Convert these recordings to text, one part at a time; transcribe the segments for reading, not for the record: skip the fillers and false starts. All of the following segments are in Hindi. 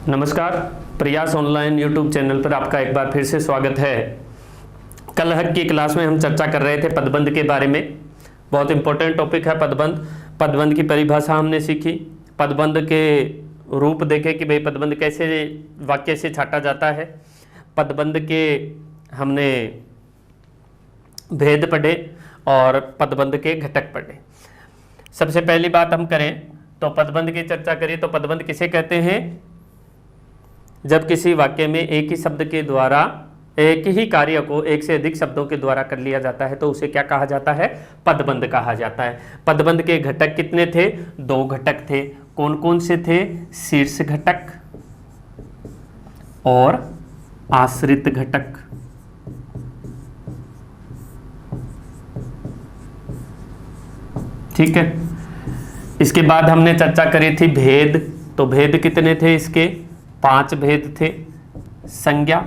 नमस्कार, प्रयास ऑनलाइन यूट्यूब चैनल पर आपका एक बार फिर से स्वागत है। कल की क्लास में हम चर्चा कर रहे थे पदबंध के बारे में। बहुत इंपॉर्टेंट टॉपिक है पदबंध। पदबंध की परिभाषा हमने सीखी, पदबंध के रूप देखे कि भाई पदबंध कैसे वाक्य से छाटा जाता है, पदबंध के हमने भेद पढ़े और पदबंध के घटक पढ़े। सबसे पहली बात हम करें तो पदबंध की चर्चा करें तो पदबंध किसे कहते हैं? जब किसी वाक्य में एक ही शब्द के द्वारा एक ही कार्य को एक से अधिक शब्दों के द्वारा कर लिया जाता है तो उसे क्या कहा जाता है? पदबंध कहा जाता है। पदबंध के घटक कितने थे? 2 घटक थे। कौन कौन से थे? शीर्ष घटक और आश्रित घटक। ठीक है। इसके बाद हमने चर्चा करी थी भेद। तो भेद कितने थे इसके? 5 भेद थे। संज्ञा,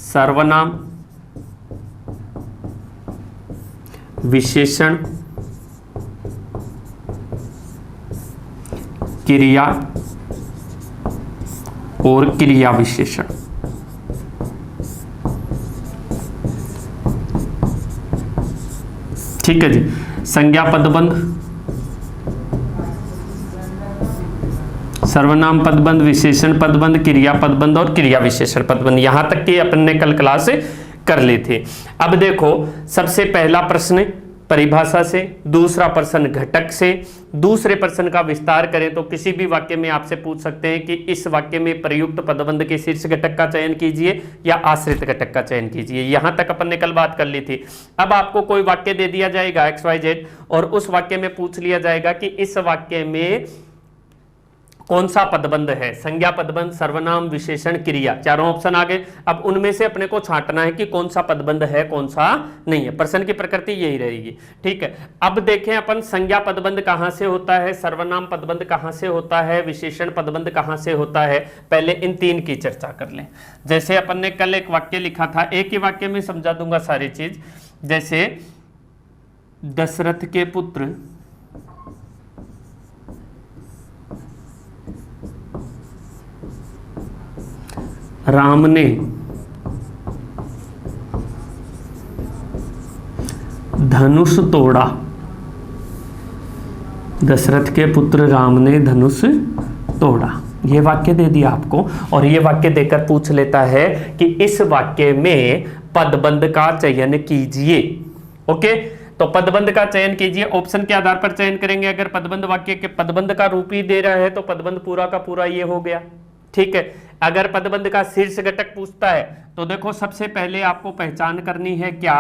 सर्वनाम, विशेषण, क्रिया और क्रिया विशेषण। ठीक है जी। संज्ञा पदबंध, सर्वनाम पदबंध, विशेषण पदबंध, क्रिया पदबंध और क्रिया विशेषण पदबंध, यहां तक कि अपन ने कल क्लास कर ली थी। अब देखो, सबसे पहला प्रश्न परिभाषा से, दूसरा प्रश्न घटक से, दूसरे प्रश्न का विस्तार करें तो किसी भी वाक्य में आपसे पूछ सकते हैं कि इस वाक्य में प्रयुक्त पदबंध के शीर्ष घटक का चयन कीजिए या आश्रित घटक का चयन कीजिए। यहां तक अपन ने कल बात कर ली थी। अब आपको कोई वाक्य दे दिया जाएगा XYZ और उस वाक्य में पूछ लिया जाएगा कि इस वाक्य में कौन सा पदबंध है? संज्ञा पदबंध, सर्वनाम, विशेषण, क्रिया, चारों ऑप्शन आ गए। अब उनमें से अपने को छांटना है कि कौन सा पदबंध है, कौन सा नहीं है। प्रश्न की प्रकृति यही रहेगी। ठीक है। अब देखें अपन संज्ञा पदबंध कहां से होता है, सर्वनाम पदबंध कहां से होता है, विशेषण पदबंध कहां से होता है। पहले इन 3 की चर्चा कर लें। जैसे अपन ने कल एक वाक्य लिखा था, एक ही वाक्य में समझा दूंगा सारी चीज। जैसे दशरथ के पुत्र राम ने धनुष तोड़ा। दशरथ के पुत्र राम ने धनुष तोड़ा, ये वाक्य दे दिया आपको। और ये वाक्य देकर पूछ लेता है कि इस वाक्य में पदबंध का चयन कीजिए। ओके, तो पदबंध का चयन कीजिए। ऑप्शन के आधार पर चयन करेंगे। अगर पदबंध वाक्य के पदबंध का रूप ही दे रहा है तो पदबंध पूरा का पूरा ये हो गया। ठीक है। अगर पदबंध का शीर्ष घटक पूछता है तो देखो, सबसे पहले आपको पहचान करनी है क्या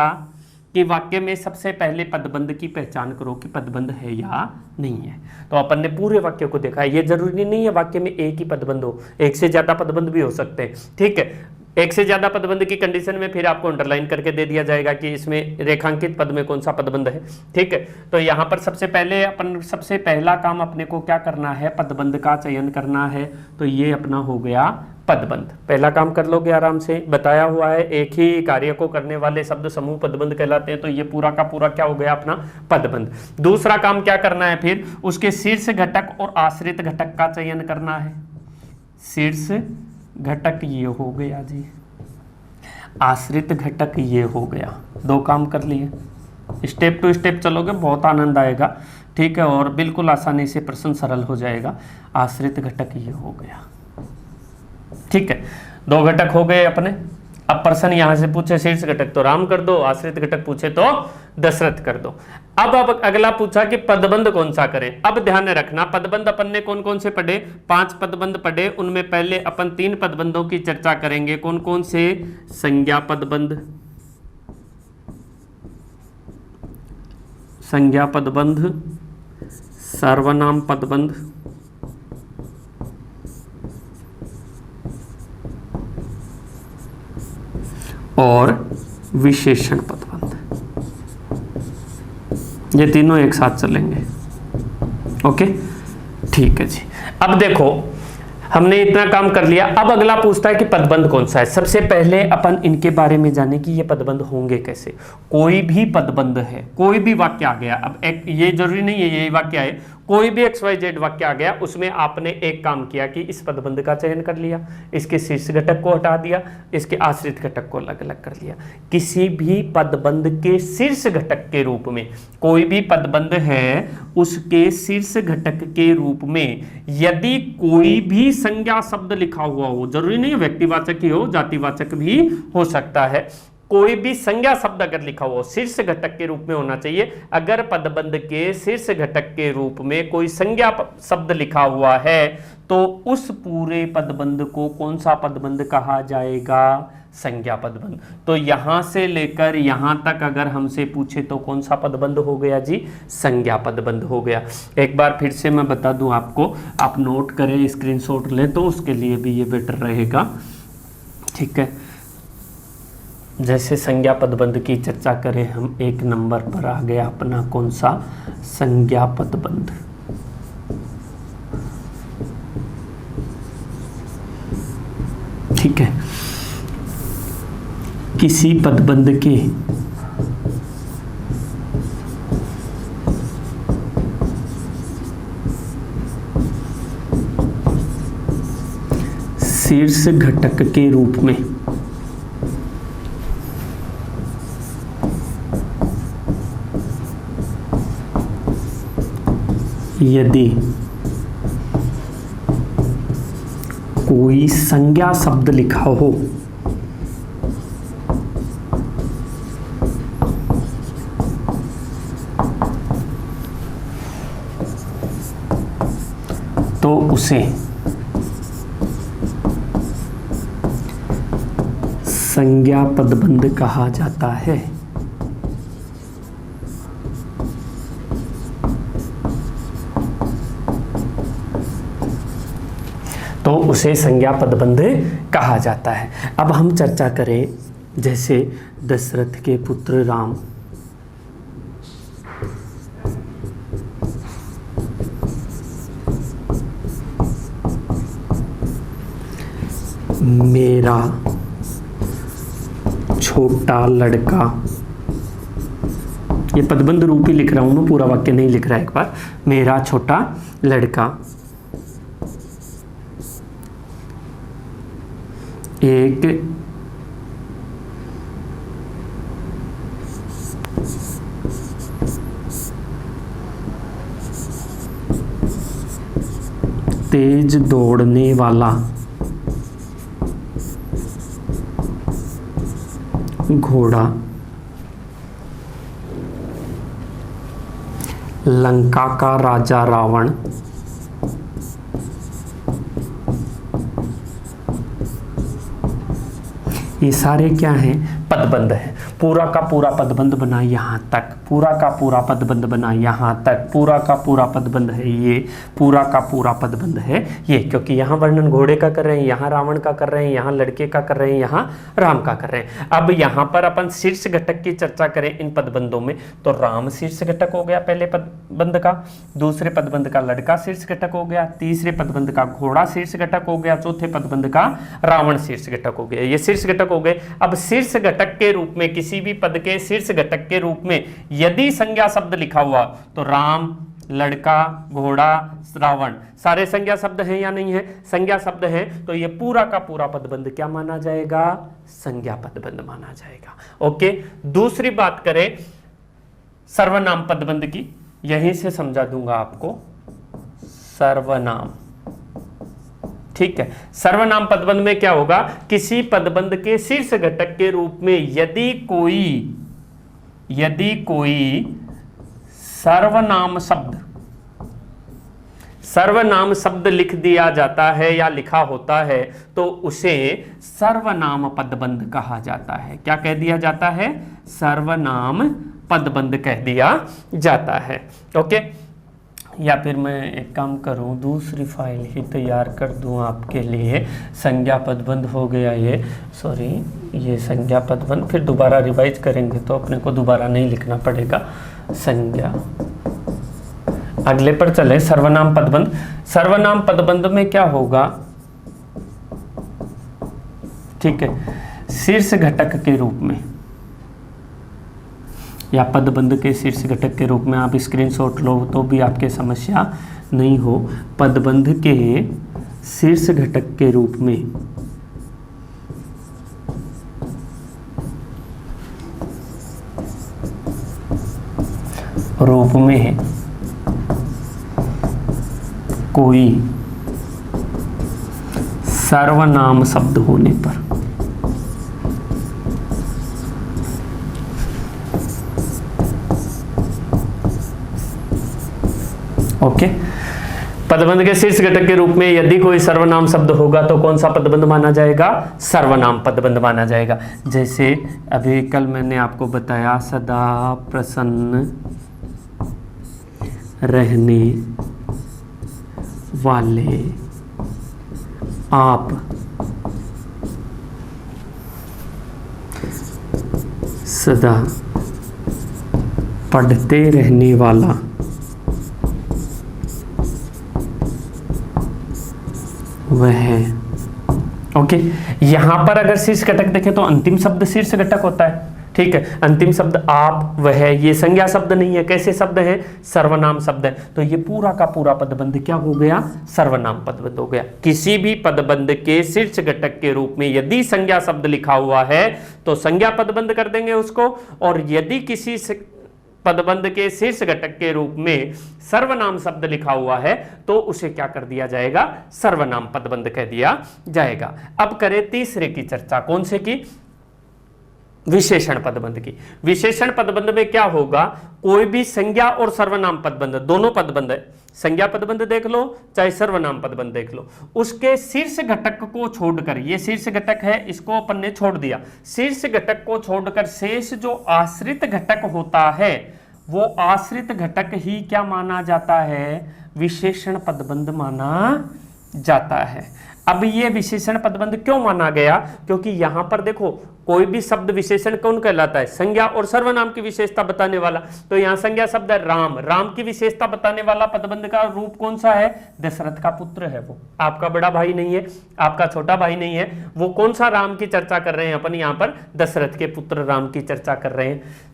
कि वाक्य में सबसे पहले पदबंध की पहचान करो कि पदबंध है या नहीं है। तो अपन ने पूरे वाक्य को देखा है। ये जरूरी नहीं है वाक्य में एक ही पदबंध हो, एक से ज्यादा पदबंध भी हो सकते हैं। ठीक है। एक से ज्यादा पदबंध की कंडीशन में फिर आपको अंडरलाइन करके दे दिया जाएगा कि इसमें रेखांकित पद में कौन सा पदबंध है। ठीक है। तो यहां पर सबसे पहला काम अपने को क्या करना है? पदबंध का चयन करना है। तो ये अपना हो गया पदबंध। पहला काम कर लोगे आराम से, बताया हुआ है। एक ही कार्य को करने वाले शब्द समूह पदबंध कहलाते हैं। तो ये पूरा का पूरा क्या हो गया? अपना पदबंध। दूसरा काम क्या करना है? फिर उसके शीर्ष घटक और आश्रित घटक का चयन करना है। शीर्ष घटक ये हो गया जी, आश्रित घटक ये हो गया। 2 काम कर लिए। स्टेप टू स्टेप चलोगे, बहुत आनंद आएगा। ठीक है। और बिल्कुल आसानी से प्रश्न सरल हो जाएगा। आश्रित घटक ये हो गया। ठीक है। 2 घटक हो गए अपने। अब प्रश्न यहां से पूछे शीर्ष घटक तो राम कर दो, आश्रित घटक पूछे तो दशरथ कर दो। अब अगला पूछा कि पदबंध कौन सा करें। अब ध्यान रखना, पदबंध अपन ने कौन कौन से पढ़े? 5 पदबंध पढ़े। उनमें पहले अपन 3 पदबंधों की चर्चा करेंगे। कौन कौन से? संज्ञा पदबंध, संज्ञा पदबंध, सर्वनाम पदबंध और विशेषण पदबंध। ये तीनों एक साथ चलेंगे। ओके, ठीक है जी। अब देखो, हमने इतना काम कर लिया। अब अगला पूछता है कि पदबंध कौन सा है। सबसे पहले अपन इनके बारे में जाने कि ये पदबंध होंगे कैसे। कोई भी पदबंध है, कोई भी वाक्य आ गया, अब एक ये जरूरी नहीं है यही वाक्य आए, कोई भी XYZ वाक्य आ गया, उसमें आपने एक काम किया कि इस पदबंध का चयन कर लिया, इसके शीर्ष घटक को हटा दिया, इसके आश्रित घटक को अलग अलग कर लिया। किसी भी पदबंध के शीर्ष घटक के रूप में, कोई भी पदबंध है उसके शीर्ष घटक के रूप में यदि कोई भी संज्ञा शब्द लिखा हुआ हो, जरूरी नहीं है व्यक्तिवाचक ही हो, जातिवाचक भी हो सकता है, कोई भी संज्ञा शब्द अगर लिखा हुआ हो शीर्ष घटक के रूप में होना चाहिए। अगर पदबंध के शीर्ष घटक के रूप में कोई संज्ञा शब्द लिखा हुआ है तो उस पूरे पदबंध को कौन सा पदबंध कहा जाएगा? संज्ञा पदबंध। तो यहां से लेकर यहां तक अगर हमसे पूछे तो कौन सा पदबंध हो गया जी? संज्ञा पदबंध हो गया। एक बार फिर से मैं बता दूं आपको, आप नोट करें, स्क्रीनशॉट लें तो उसके लिए भी ये बेटर रहेगा। ठीक है, जैसे संज्ञा पदबंध की चर्चा करें हम, एक नंबर पर आ गया अपना कौन सा? संज्ञा पदबंध। ठीक है, किसी पदबंध के शीर्ष घटक के रूप में यदि कोई संज्ञा शब्द लिखा हो तो उसे संज्ञा पदबंध कहा जाता है। तो उसे संज्ञा पदबंध कहा जाता है। अब हम चर्चा करें, जैसे दशरथ के पुत्र राम, मेरा छोटा लड़का, ये पदबंध रूप ही लिख रहा हूं मैं, पूरा वाक्य नहीं लिख रहा। एक बार, मेरा छोटा लड़का एक तेज दौड़ने वाला घोड़ा लंका का राजा रावण ये सारे क्या हैं? पदबंध है। पूरा का पूरा पदबंध बना यहाँ तक, पूरा का पूरा पदबंध बना यहाँ तक, पूरा का पूरा पदबंध है ये, पूरा का पूरा पदबंध है ये, क्योंकि यहाँ वर्णन घोड़े का कर रहे हैं, यहाँ रावण का कर रहे हैं, यहाँ लड़के का कर रहे हैं, यहाँ राम का कर रहे हैं। अब यहाँ पर अपन शीर्ष घटक की चर्चा करें इन पदबंधों में, तो राम शीर्ष घटक हो गया पहले पदबंध का, दूसरे पदबंध का लड़का शीर्ष घटक हो गया, तीसरे पदबंध का घोड़ा शीर्ष घटक हो गया, चौथे पदबंध का रावण शीर्ष घटक हो गया। ये शीर्ष घटक हो गए। अब शीर्ष घटक के रूप में, किसी भी पद के शीर्ष घटक के रूप में यदि संज्ञा शब्द लिखा हुआ तो राम, लड़का, घोड़ा, रावण सारे संज्ञा शब्द हैं या नहीं है? संज्ञा शब्द है, तो ये पूरा का पूरा पदबंध क्या माना जाएगा? संज्ञा पदबंध माना जाएगा। ओके, दूसरी बात करें सर्वनाम पदबंध की, यहीं से समझा दूंगा आपको। सर्वनाम, ठीक है, सर्वनाम पदबंध में क्या होगा? किसी पदबंध के शीर्ष घटक के रूप में यदि कोई सर्वनाम शब्द लिख दिया जाता है या लिखा होता है तो उसे सर्वनाम पदबंध कहा जाता है। क्या कह दिया जाता है? सर्वनाम पदबंध कह दिया जाता है। ओके, या फिर मैं एक काम करूं, दूसरी फाइल ही तैयार कर दूं आपके लिए। संज्ञा पदबंध हो गया ये, सॉरी ये संज्ञा पदबंध, फिर दोबारा रिवाइज करेंगे तो अपने को दोबारा नहीं लिखना पड़ेगा। संज्ञा, अगले पर चले, सर्वनाम पदबंध। सर्वनाम पदबंध में क्या होगा? ठीक है, शीर्ष घटक के रूप में या पदबंध के शीर्ष घटक के रूप में आप स्क्रीनशॉट लो तो भी आपके समस्या नहीं हो। पदबंध के शीर्ष घटक के रूप में कोई सर्वनाम शब्द होने पर ओके, पदबंध के शीर्ष घटक के रूप में यदि कोई सर्वनाम शब्द होगा तो कौन सा पदबंध माना जाएगा? सर्वनाम पदबंध माना जाएगा। जैसे अभी कल मैंने आपको बताया, सदा प्रसन्न रहने वाले आप, सदा पढ़ते रहने वाला, वह। ओके, यहां पर अगर शीर्ष घटक देखें तो अंतिम शब्द शीर्ष घटक होता है। ठीक है, अंतिम शब्द आप, वह, ये संज्ञा शब्द नहीं है। कैसे शब्द है? सर्वनाम शब्द है। तो ये पूरा का पूरा पदबंध क्या हो गया? सर्वनाम पदबंध हो गया। किसी भी पदबंध के शीर्ष घटक के रूप में यदि संज्ञा शब्द लिखा हुआ है तो संज्ञा पदबंध कर देंगे उसको, और यदि किसी पदबंध के शीर्ष घटक के रूप में सर्वनाम शब्द लिखा हुआ है तो उसे क्या कर दिया जाएगा? सर्वनाम पदबंध कह दिया जाएगा। अब करें तीसरे की चर्चा। कौन से की? विशेषण पदबंध की। विशेषण पदबंध में क्या होगा? कोई भी संज्ञा और सर्वनाम पदबंध, दोनों पदबंध है, संज्ञा पदबंध देख लो चाहे सर्वनाम पदबंध देख लो, उसके शीर्ष घटक को छोड़कर, ये शीर्ष घटक है, इसको अपन ने छोड़ दिया, शीर्ष घटक को छोड़कर शेष जो आश्रित घटक होता है वो आश्रित घटक ही क्या माना जाता है? विशेषण पदबंध माना जाता है। अब ये विशेषण पदबंध क्यों माना गया? क्योंकि यहां पर देखो, कोई भी शब्द विशेषण कौन कहलाता है? संज्ञा और सर्वनाम की विशेषता बताने वाला। तो यहां संज्ञा शब्द है राम, राम की विशेषता बताने वाला पदबंध का रूप कौन सा है? दशरथ का पुत्र है वो, आपका बड़ा भाई नहीं है, आपका छोटा भाई नहीं है। वो कौन सा राम की चर्चा कर रहे हैं अपन? यहां पर दशरथ के पुत्र राम की चर्चा कर रहे हैं।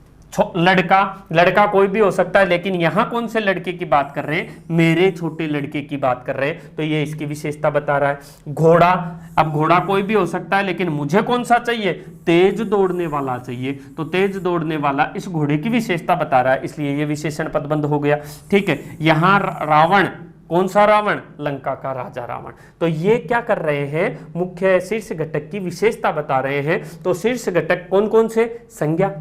लड़का, लड़का कोई भी हो सकता है, लेकिन यहां कौन से लड़के की बात कर रहे हैं? मेरे छोटे लड़के की बात कर रहे हैं, तो ये इसकी विशेषता बता रहा है। घोड़ा, अब घोड़ा कोई भी हो सकता है, लेकिन मुझे कौन सा चाहिए? तेज दौड़ने वाला चाहिए, तो तेज दौड़ने वाला इस घोड़े की विशेषता बता रहा है, इसलिए ये विशेषण पदबंध हो गया। ठीक है, यहां रावण, कौन सा रावण? लंका का राजा रावण। तो ये क्या कर रहे हैं? मुख्य शीर्ष घटक की विशेषता बता रहे हैं। तो शीर्ष घटक कौन कौन से? संज्ञा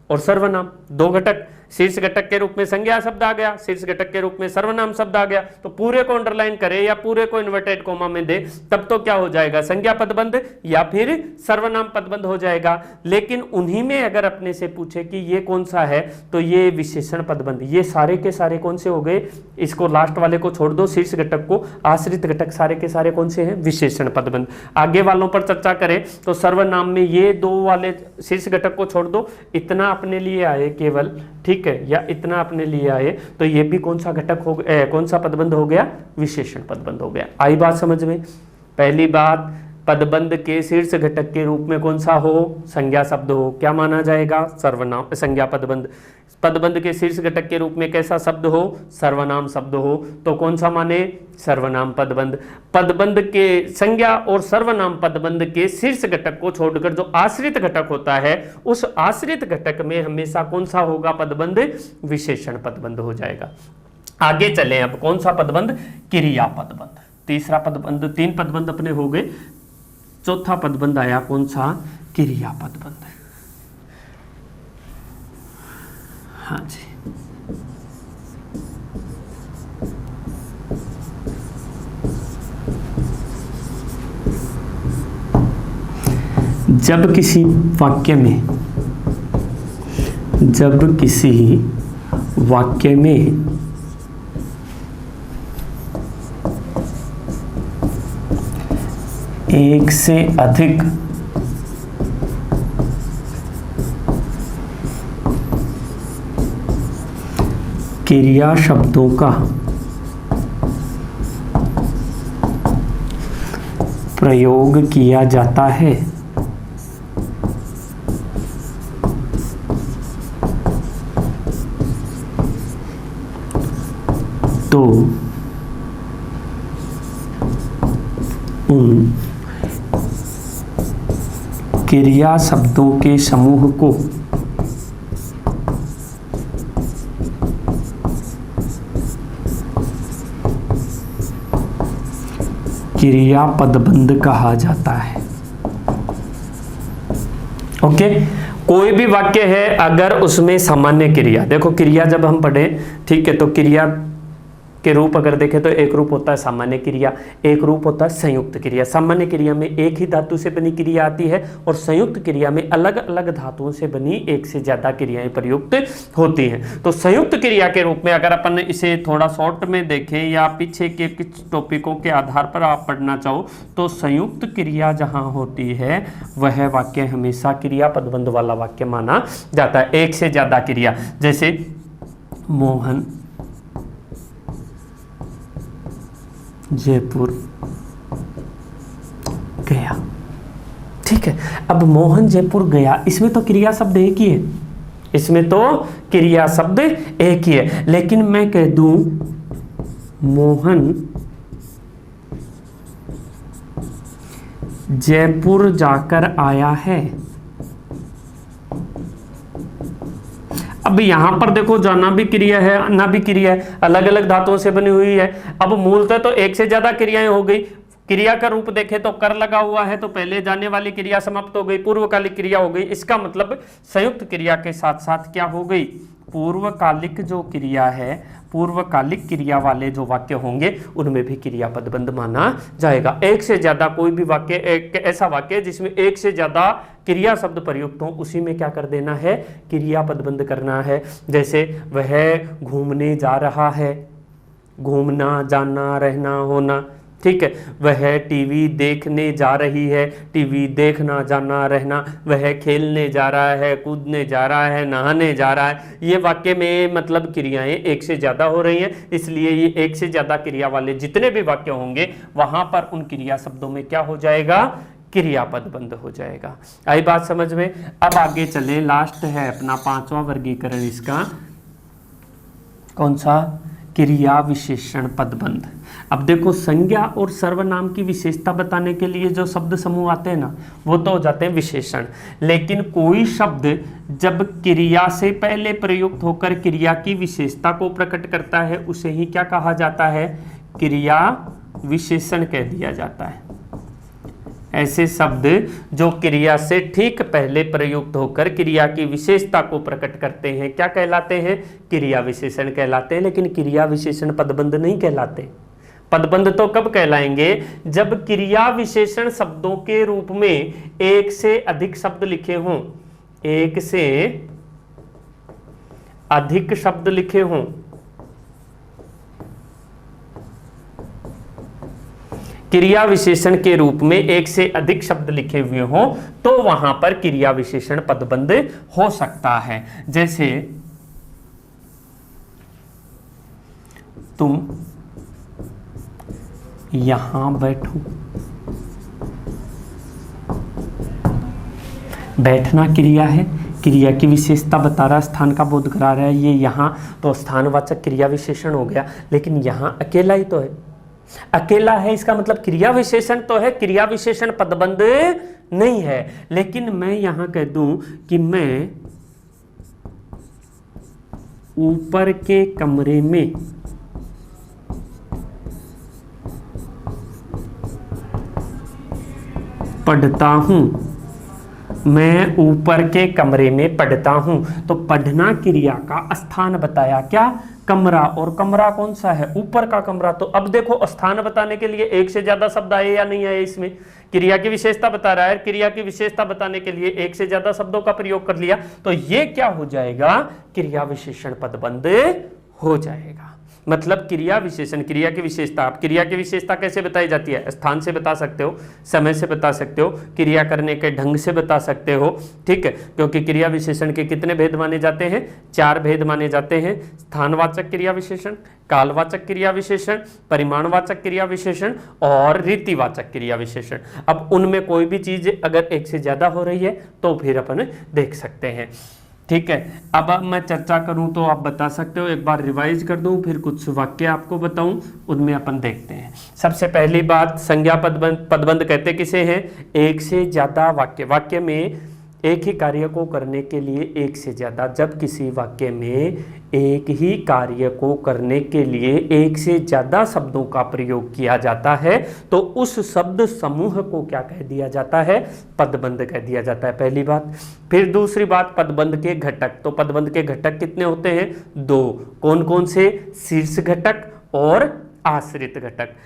और सर्वनाम, दो घटक। शीर्ष घटक के रूप में संज्ञा शब्द आ गया, शीर्ष घटक के रूप में सर्वनाम शब्द आ गया। तो पूरे को अंडरलाइन करें या पूरे को इन्वर्टेड कोमा में दे, तब तो क्या हो जाएगा? संज्ञा पदबंध या फिर सर्वनाम पदबंध हो जाएगा। लेकिन उन्हीं में अगर अपने से पूछे कि ये कौन सा है, तो ये विशेषण पदबंध। ये सारे के सारे कौन से हो गए? इसको लास्ट वाले को छोड़ दो, शीर्ष घटक को, आश्रित घटक सारे के सारे कौन से हैं? विशेषण पदबंध। आगे वालों पर चर्चा करें तो सर्वनाम में ये दो वाले शीर्ष घटक को छोड़ दो, इतना अपने लिए आए केवल, ठीक है, या इतना अपने लिए आए, तो ये भी कौन सा घटक हो गया? कौन सा पदबंध हो गया? विशेषण पदबंध हो गया। आई बात समझ में? पहली बात, पदबंध के शीर्ष घटक के रूप में कौन सा हो? संज्ञा शब्द हो, क्या माना जाएगा? सर्वनाम, संज्ञा पदबंध। पदबंध के शीर्ष घटक के रूप में कैसा शब्द हो? सर्वनाम शब्द हो, तो कौन सा माने? सर्वनाम पदबंध। पदबंध के संज्ञा और सर्वनाम पदबंध के शीर्ष घटक को छोड़कर जो आश्रित घटक होता है, उस आश्रित घटक में हमेशा कौन सा होगा पदबंध? विशेषण पदबंध हो जाएगा। आगे चले, अब कौन सा पदबंध? क्रिया पदबंध। तीसरा पदबंध, तीन पदबंध अपने हो गए, चौथा पदबंध आया कौन सा? क्रिया पदबंध। हाँ जी, जब किसी वाक्य में, जब किसी वाक्य में एक से अधिक क्रिया शब्दों का प्रयोग किया जाता है उन क्रिया शब्दों के समूह को क्रिया पदबंध कहा जाता है। ओके, कोई भी वाक्य है अगर उसमें सामान्य क्रिया, देखो क्रिया जब हम पढ़े, ठीक है, तो क्रिया के रूप अगर देखें तो एक रूप होता है सामान्य क्रिया, एक रूप होता है संयुक्त क्रिया। सामान्य क्रिया में एक ही धातु से बनी क्रिया आती है और संयुक्त क्रिया में अलग अलग धातुओं से बनी एक से ज्यादा क्रियाएं प्रयुक्त होती हैं। तो संयुक्त क्रिया के रूप में अगर अपन इसे थोड़ा शॉर्ट में देखें या पीछे के कुछ टॉपिकों के आधार पर आप पढ़ना चाहो तो संयुक्त क्रिया जहां होती है वह वाक्य हमेशा क्रिया पदबंध वाला वाक्य माना जाता है। एक से ज्यादा क्रिया, जैसे मोहन जयपुर गया, ठीक है। अब मोहन जयपुर गया, इसमें तो क्रिया शब्द एक ही है, इसमें तो क्रिया शब्द एक ही है। लेकिन मैं कह दूं मोहन जयपुर जाकर आया है, अब यहां पर देखो जाना भी क्रिया है, आना भी क्रिया है, अलग अलग धातुओं से बनी हुई है। अब मूलतः तो एक से ज्यादा क्रियाएं हो गई। क्रिया का रूप देखें तो कर लगा हुआ है, तो पहले जाने वाली क्रिया समाप्त हो गई, पूर्वकालिक क्रिया हो गई। इसका मतलब संयुक्त क्रिया के साथ साथ क्या हो गई, पूर्वकालिक जो क्रिया है, पूर्वकालिक क्रिया वाले जो वाक्य होंगे उनमें भी क्रिया पदबंध माना जाएगा। एक से ज्यादा कोई भी वाक्य, एक ऐसा वाक्य जिसमें एक से ज्यादा क्रिया शब्द प्रयुक्त हो, उसी में क्या कर देना है, क्रिया पदबंध करना है। जैसे वह घूमने जा रहा है, घूमना, जाना, रहना, होना, ठीक है। वह टीवी देखने जा रही है, टीवी देखना, जाना, रहना। वह खेलने जा रहा है, कूदने जा रहा है, नहाने जा रहा है। ये वाक्य में मतलब क्रियाएं एक से ज्यादा हो रही हैं, इसलिए ये एक से ज्यादा क्रिया वाले जितने भी वाक्य होंगे वहां पर उन क्रिया शब्दों में क्या हो जाएगा, क्रिया पदबंध हो जाएगा। आई बात समझ में। अब आगे चले, लास्ट है अपना पांचवा वर्गीकरण इसका, कौन सा, क्रिया विशेषण पदबंध। अब देखो संज्ञा और सर्वनाम की विशेषता बताने के लिए जो शब्द समूह आते हैं ना, वो तो हो जाते हैं विशेषण। लेकिन कोई शब्द जब क्रिया से पहले प्रयुक्त होकर क्रिया की विशेषता को प्रकट करता है उसे ही क्या कहा जाता है, क्रिया विशेषण कह दिया जाता है। ऐसे शब्द जो क्रिया से ठीक पहले प्रयुक्त होकर क्रिया की विशेषता को प्रकट करते हैं क्या कहलाते हैं, क्रिया विशेषण कहलाते हैं। लेकिन क्रिया विशेषण पदबंध नहीं कहलाते। पदबंध तो कब कहलाएंगे, जब क्रिया विशेषण शब्दों के रूप में एक से अधिक शब्द लिखे हों, एक से अधिक शब्द लिखे हों, क्रिया विशेषण के रूप में एक से अधिक शब्द लिखे हुए हों तो वहां पर क्रिया विशेषण पदबंध हो सकता है। जैसे तुम यहां बैठो, बैठना क्रिया है, क्रिया की विशेषता बता रहा, स्थान का बोध करा रहा है। ये यहां तो स्थानवाचक क्रिया विशेषण हो गया, लेकिन यहां अकेला ही तो है, अकेला है, इसका मतलब क्रिया विशेषण तो है, क्रिया विशेषण पदबंध नहीं है। लेकिन मैं यहां कह दूं कि मैं ऊपर के कमरे में पढ़ता हूं, मैं ऊपर के कमरे में पढ़ता हूं, तो पढ़ना क्रिया का स्थान बताया, क्या, कमरा। और कमरा कौन सा है, ऊपर का कमरा। तो अब देखो स्थान बताने के लिए एक से ज्यादा शब्द आए या नहीं आए, इसमें क्रिया की विशेषता बता रहा है, क्रिया की विशेषता बताने के लिए एक से ज्यादा शब्दों का प्रयोग कर लिया, तो ये क्या हो जाएगा, क्रिया विशेषण पदबंध हो जाएगा। मतलब क्रिया विशेषण, क्रिया की विशेषता, आप क्रिया की विशेषता कैसे बताई जाती है, स्थान से बता सकते हो, समय से बता सकते हो, क्रिया करने के ढंग से बता सकते हो, ठीक है। क्योंकि क्रिया विशेषण के कितने भेद माने जाते हैं, 4 भेद माने जाते हैं, स्थानवाचक क्रिया विशेषण, कालवाचक क्रिया विशेषण, परिमाणवाचक क्रिया विशेषण और रीतिवाचक क्रिया विशेषण। अब उनमें कोई भी चीज अगर एक से ज्यादा हो रही है तो फिर अपन देख सकते हैं, ठीक है। अब मैं चर्चा करूं तो आप बता सकते हो, एक बार रिवाइज कर दूं फिर कुछ वाक्य आपको बताऊं, उनमें अपन देखते हैं। सबसे पहली बात, संज्ञा पदबंध कहते किसे हैं? एक से ज्यादा वाक्य, वाक्य में एक ही कार्य को करने के लिए एक से ज्यादा, जब किसी वाक्य में एक ही कार्य को करने के लिए एक से ज्यादा शब्दों का प्रयोग किया जाता है तो उस शब्द समूह को क्या कह दिया जाता है? पदबंध कह दिया जाता है, पहली बात। फिर दूसरी बात, पदबंध के घटक। तो पदबंध के घटक कितने होते हैं? दो। कौन कौन से? शीर्ष घटक और आश्रित घटक।